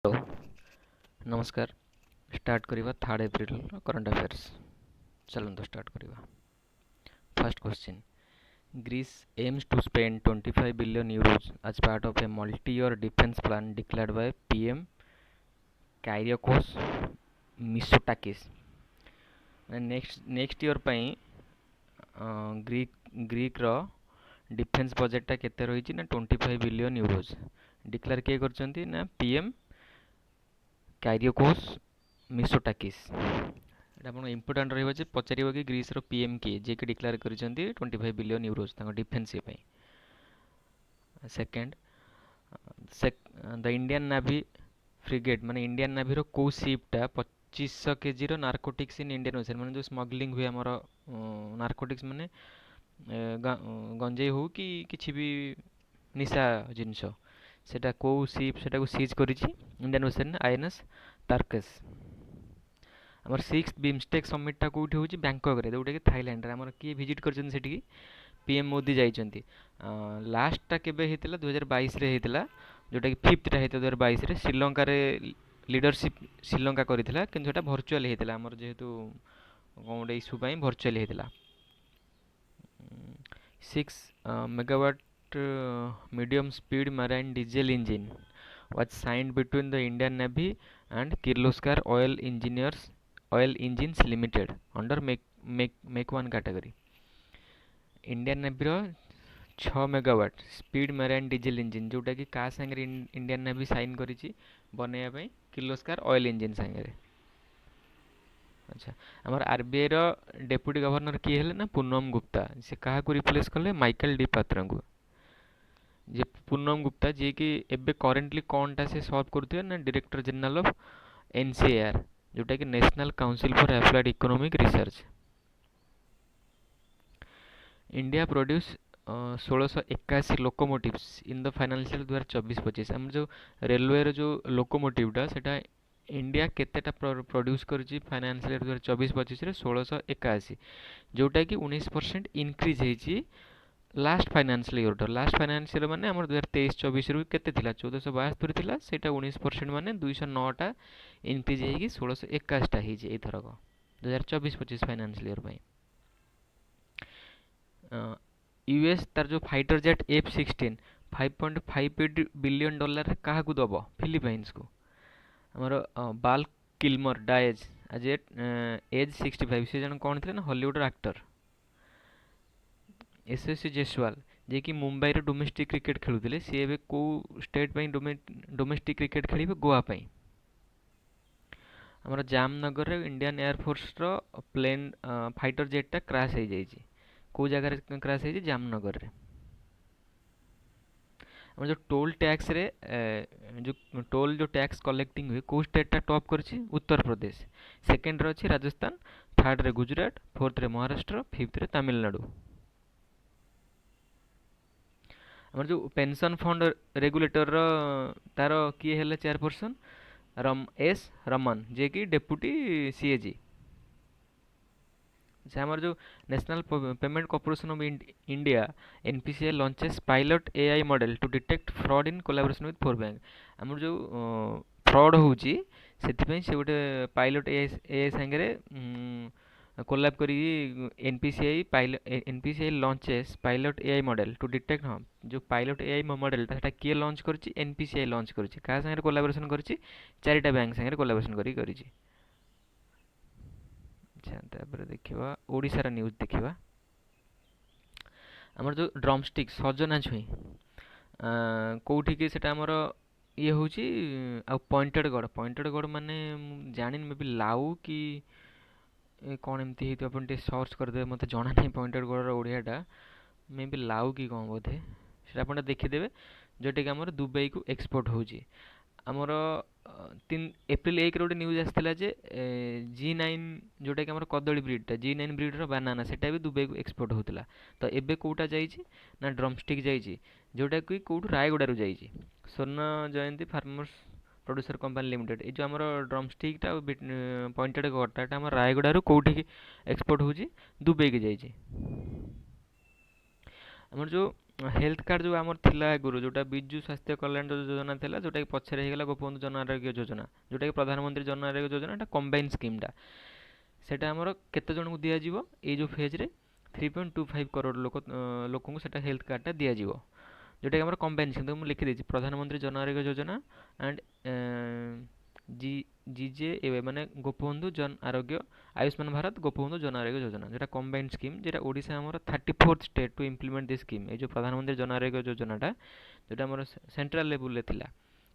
Hello नमस्कार। Start करिबा 3 April current affairs. चलନ୍ତୁ start करिबा। First question. Greece aims to spend 25 billion euros as part of a multi-year defense plan declared by PM Kyriakos Mitsotakis। Next year ପାଇଁ ଗ୍ରୀକ୍ର defence बजेटटा केते रही ना 25 billion euros declare किए करछंती ना PM काइरियोकोस मिसोटाकिस। এটা আপনার ইম্পর্টাଣ୍ଟ ରହିବ ଯେ ପଚାରିବ କି ଗ୍ରୀସର ପିଏମ୍ କିଏ ଯିଏକି ଡିକ୍ଲେୟାର କରିଛନ୍ତି 25 ବିଲିୟନ ୟୁରୋଜ ତାଙ୍କ ଡିଫେନ୍ସ ଇଏ ପାଇଁ। Second, the Indian navy frigate ମାନେ ଇଣ୍ଡିଆନ୍ ନାଭିର କେଉଁ ସିପ୍ଟା 2500 କେଜିର ନାର୍କୋଟିକ୍ସ ଇନ୍ ଇଣ୍ଡିଆନ୍ ଓସେନ୍ ମାନେ ଯେଉଁ ସ୍ମଗଲିଂ ହୁଏ ଆମର ନାର୍କୋଟିକ୍ସ ମାନେ ଗଞ୍ଜେଇ ହଉ କି କିଛି ବି ନିଶା ଜିନିଷ ସେଟା କେଉଁ ସିପ୍ ସେଟାକୁ ସିଜ୍ କରିଛି ଇଣ୍ଡିଆନ୍ ଓସେନ୍ ଆଇଏନ୍ଏସ୍ ତାର୍କେସ୍। ଆମର ସିକ୍ସ ବିମ୍ଷ୍ଟେକ୍ ସମିଟ୍ଟା କେଉଁଠି ହେଉଛି ବ୍ୟାଙ୍କକ୍ରେ ଯେଉଁଟାକି ଥାଇଲାଣ୍ଡରେ। ଆମର କିଏ ଭିଜିଟ୍ କରିଛନ୍ତି ସେଠିକି? ପିଏମ୍ ମୋଦି ଯାଇଛନ୍ତି। ଲାଷ୍ଟଟା କେବେ ହେଇଥିଲା? 2022ରେ ହେଇଥିଲା, ଯେଉଁଟାକି ଫିଫ୍ଥଟା ହେଇଥିଲା 2022ରେ। ଶ୍ରୀଲଙ୍କାରେ ଲିଡରସିପ୍ ଶ୍ରୀଲଙ୍କା କରିଥିଲା କିନ୍ତୁ ସେଇଟା ଭର୍ଚୁଆଲି ହେଇଥିଲା ଆମର ଯେହେତୁ କ'ଣ ଗୋଟେ ଇସ୍ୟୁ ପାଇଁ ଭର୍ଚୁଆଲି ହେଇଥିଲା। 6 megawatt medium speed marine diesel engine was signed between the Indian Navy and Kirloskar Oil Engines Limited under Make 1 category। Indian नेवीर 6 megawatt speed marine diesel engine जोटा कि का सांगे इंडियन नेवी साइन करिछि बनैया Kirloskar oil engine सांगे। अच्छा, आमर RBI रो deputy governor किए हेले ना पूनम गुप्ता। से कहा को रिप्लेस कले? माइकल डी पात्रा को। जे पूनम गुप्ता जी कि एबे करेंटली कोनटा से सर्व करथि ना डायरेक्टर जनरल ऑफ एनसीएआर जोटा कि national council for applied economic research. India produce 1681 locomotives in the financial 2024-25। आम जो रेलवे जो लोकोमोटिवटा सेटा इंडिया केतेटा प्रोड्यूस करिछि फाइनेंशियल 2024-25 रे 1681 जोटा कि 19% इंक्रीज ହେଇछि last financial year. Last financial माने हमर 2023-24 रु केते थिला 1472 थिला, सेटा 19% माने 209टा इंक्रीज ହେଇକି 1681 टा ହେଇछि एथरक 2024-25 फाइनेंशियल ईयर पई। यूएस तार जो फाइटर जेट F-16 $5.58 बिलियन क्या दब? फिलीपाइंस को। आमर बाल किल्मर डाएज आज एज 65 से जन कौन थे ना हॉलीवुड एक्टर। एसएससी जयसवाल जे कि मुंबई रे डोमेस्टिक क्रिकेट खेलुଥିଲେ सी एबे को स्टेट पई डोमेस्टिक क्रिकेट खेलिबे गोवा पई। आमर जामनगर रे इंडियन एयरफोर्स रो प्लेन फाइटर जेटा क्रैश हो जाइए। कौ जगार क्रैश हो? जामनगर रे। हम जो टोल टैक्स रे जो टोल जो टैक्स कलेक्टिंग हुए कौ स्टेटा टॉप करछि? उत्तर प्रदेश। सेकेंड रे अछि राजस्थान, थर्ड रे गुजरात, फोर्थ रे महाराष्ट्र, फिफ्थ रे तमिलनाडु। हमर जो पेंशन फंड रेगुलेटर तार किए हेले चेयरपर्सन एस रमन जे कि डेप्यूटी सीएजी। आमर जो national payment corporation of India NPCI launches pilot AI model to detect fraud in collaboration with four bank. आमर जो फ्रॉड होची सेथिपई से गोटे पायलट एआई सांगे कोलैब करी NPCI launches pilot AI model to detect. हाँ, जो पायलट एआई मॉडल ता किए लॉन्च करछि? एनपीसीआई लॉन्च करछि। का सांगे कोलैबोरेशन करछि? चारिटा बैंक सांगे कोलैबोरेशन करिछि। अच्छा, तापर देखिबा ओडिशार न्यूज देखिबा। आमर जो ड्रमस्टिक सजना छुई कोठी कि सेटा आमर ये होची आ पॉइंटेड गड़ माने जानिन मे बी लाउ कि कौन एमती हेतु अपन टे सर्च करदे मते जणा नहीं पॉइंटेड गड़ रो ओडियाटा मे बी लाउ कि कौन बोधे सेटा अपन देखिदेबे जोटा कि आमर दुबई को एक्सपोर्ट होची। आमर 3 एप्रिल 1 गोटे न्यूज आसला जे G9 जोटा कि आमर कदली ब्रिडटा G9 ब्रिडर बानाना सेटा भी दुबई को एक्सपोर्ट होता। तो एबे कोटा जाइए ना ड्रमस्टिक जाइए जोटा कि कौटू रायगड़ारू जाइए स्वर्ण जयंती फार्मर्स प्रोड्यूसर कंपनी लिमिटेड। ये जो आमर ड्रमस्टिकटा पॉइंटेड गड़टा आम रायगड़ारू कौटी एक्सपोर्ट होची? दुबई के जाइए। आमर जो ହେଲ୍ଥ କାର୍ଡ଼ ଯେଉଁ ଆମର ଥିଲା ଆଗରୁ, ଯେଉଁଟା ବିଜୁ ସ୍ୱାସ୍ଥ୍ୟ କଲ୍ୟାଣ ଯୋଜନା ଥିଲା, ଯେଉଁଟାକି ପଛରେ ହେଇଗଲା ଗୋପବନ୍ଧୁ ଜନ ଆରୋଗ୍ୟ ଯୋଜନା, ଯେଉଁଟାକି ପ୍ରଧାନମନ୍ତ୍ରୀ ଜନ ଆରୋଗ୍ୟ ଯୋଜନା, ଏଟା କମ୍ବାଇନ୍ ସ୍କିମ୍ଟା। ସେଇଟା ଆମର କେତେ ଜଣଙ୍କୁ ଦିଆଯିବ ଏଇ ଯେଉଁ ଫେଜ୍ରେ? 3.25 କରୋଡ଼ ଲୋକଙ୍କୁ ସେଇଟା ହେଲ୍ଥ କାର୍ଡ଼ଟା ଦିଆଯିବ, ଯେଉଁଟାକି ଆମର କମ୍ବାଇନ୍ ସ୍କିମ୍। ମୁଁ ଲିଖିଦେଇଛି ପ୍ରଧାନମନ୍ତ୍ରୀ Jan Arogya Yojana and G GJ ମାନେ ଗୋପବନ୍ଧୁ ଜନ ଆରୋଗ୍ୟ, ଆୟୁଷ୍ମାନ ଭାରତ ଗୋପବନ୍ଧୁ ଜନ ଆରୋଗ୍ୟ ଯୋଜନା, যেটা কম্বাইন্ড স্কিম, যেটা ওড়িশা আমার 34th state to implement this scheme. এই ଯେଉଁ ପ୍ରଧାନମନ୍ତ୍ରୀ ଜନ ଆରୋଗ୍ୟ ଯୋଜନାଟା, ଯେଉଁଟା ଆମର ସେଣ୍ଟ୍ରାଲ ଲେବୁଲରେ ଥିଲା,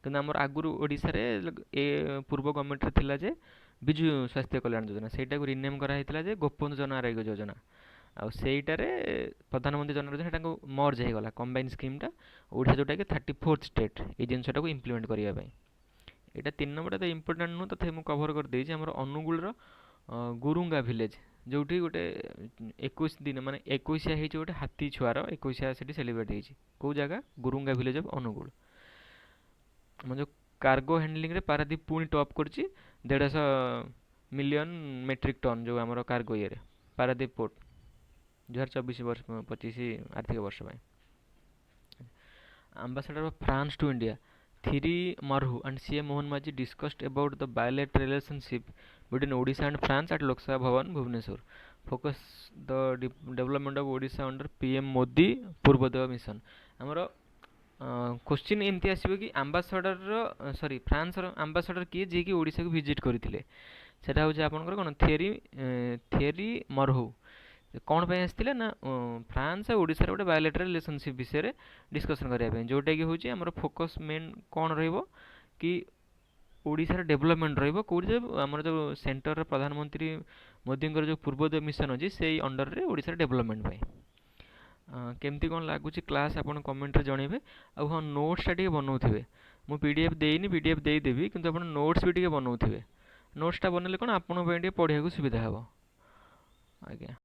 କିନ୍ତୁ ଆମର ଆଗରୁ ଓଡ଼ିଶାରେ ଏ ପୂର୍ବ ଗଭର୍ଣ୍ଣମେଣ୍ଟରେ ଥିଲା ଯେ ବିଜୁ ସ୍ୱାସ୍ଥ୍ୟ କଲ୍ୟାଣ ଯୋଜନା, ସେଇଟାକୁ ରିନେମ୍ କରାହେଇଥିଲା ଯେ ଗୋପବନ୍ଧୁ ଜନ ଆରୋଗ୍ୟ ଯୋଜନା। ଆଉ ସେଇଟାରେ ପ୍ରଧାନମନ୍ତ୍ରୀ ଜନ ଆରୋଗ୍ୟ ଯୋଜନା ତାଙ୍କୁ ମର୍ଜ ହେଇଗଲା କମ୍ବାଇନ୍ ସ୍କିମ୍ଟା, ଓଡ଼ିଶା ଯେଉଁଟାକି 34th ଷ୍ଟେଟ୍ ଏଇ ଜିନିଷଟାକୁ ଇମ୍ପ୍ଲିମେଣ୍ଟ କରିବା ପାଇଁ। ଏଇଟା 3 ନମ୍ବରଟା ତ ଇମ୍ପୋର୍ଟାଣ୍ଟ ନୁହଁ, ତଥାପି ମୁଁ କଭର୍ କରିଦେଇଛି। ଆମର ଅନୁଗୁଳର ଗୁରୁଙ୍ଗା ଭିଲେଜ୍, ଯେଉଁଠି ଗୋଟେ 21 ଦିନ ମାନେ 21 ହେଇଛି ଗୋଟେ ହାତୀ ଛୁଆର 21 ସେଠି ସେଲିବ୍ରେଟ୍ ହେଇଛି। କେଉଁ ଜାଗା? ଗୁରୁଙ୍ଗା ଭିଲେଜ୍ ଅଫ୍ ଅନୁଗୁଳ। ଆମର ଯେଉଁ କାର୍ଗୋ ହ୍ୟାଣ୍ଡଲିଂରେ ପାରାଦୀପ ପୁଣି ଟପ୍ କରିଛି, 150 ମିଲିୟନ୍ ମେଟ୍ରିକ୍ ଟନ୍ ଯେଉଁ ଆମର କାର୍ଗୋ ଇଏରେ ପାରାଦୀପ ପୋର୍ଟ 2024-25 ଆର୍ଥିକ ବର୍ଷ ପାଇଁ। Ambassador of France to India, Thierry Marhu and CM Mohan Maji discussed about the bilateral relationship between Odisha and France at Lok Sabha Bhavan, Bhubaneswar. Focus the development of Odisha under PM Modi Purvodaya mission. ଆମର question एमती आसो कि आम्बासाडर sorry फ्रांसर आम्बासाडर किए जी कि ओडिशा को visit करते, सेटा हूँ आपंकर कौन थियरी मरहु कौन पे आसते ना फ्रांस और ओडिशा गोटे बायोलेटराल रिलेशनशिप विषय डिस्कसन करने, जोटा कि हूँ आम फोकस मेन कौन कि ओडिशार डेभलपमेंट कौटी आमर जो सेंटर प्रधानमंत्री मोदी जो पूर्वोदय मिशन अच्छी से अंडर रे ओडिशार डेभलपमेंट केमती कौन लगुच क्लास आप कमेंट जनइबे। आ हाँ नोट्सटा टी बनाऊे, मुझे पीडीएफ देनी पीडीएफ देदेवी किंतु आप नोट्स भी टी बनाऊे, नोट्सटा बनइले कौन आप पढ़ाक सुविधा हे। आज्ञा।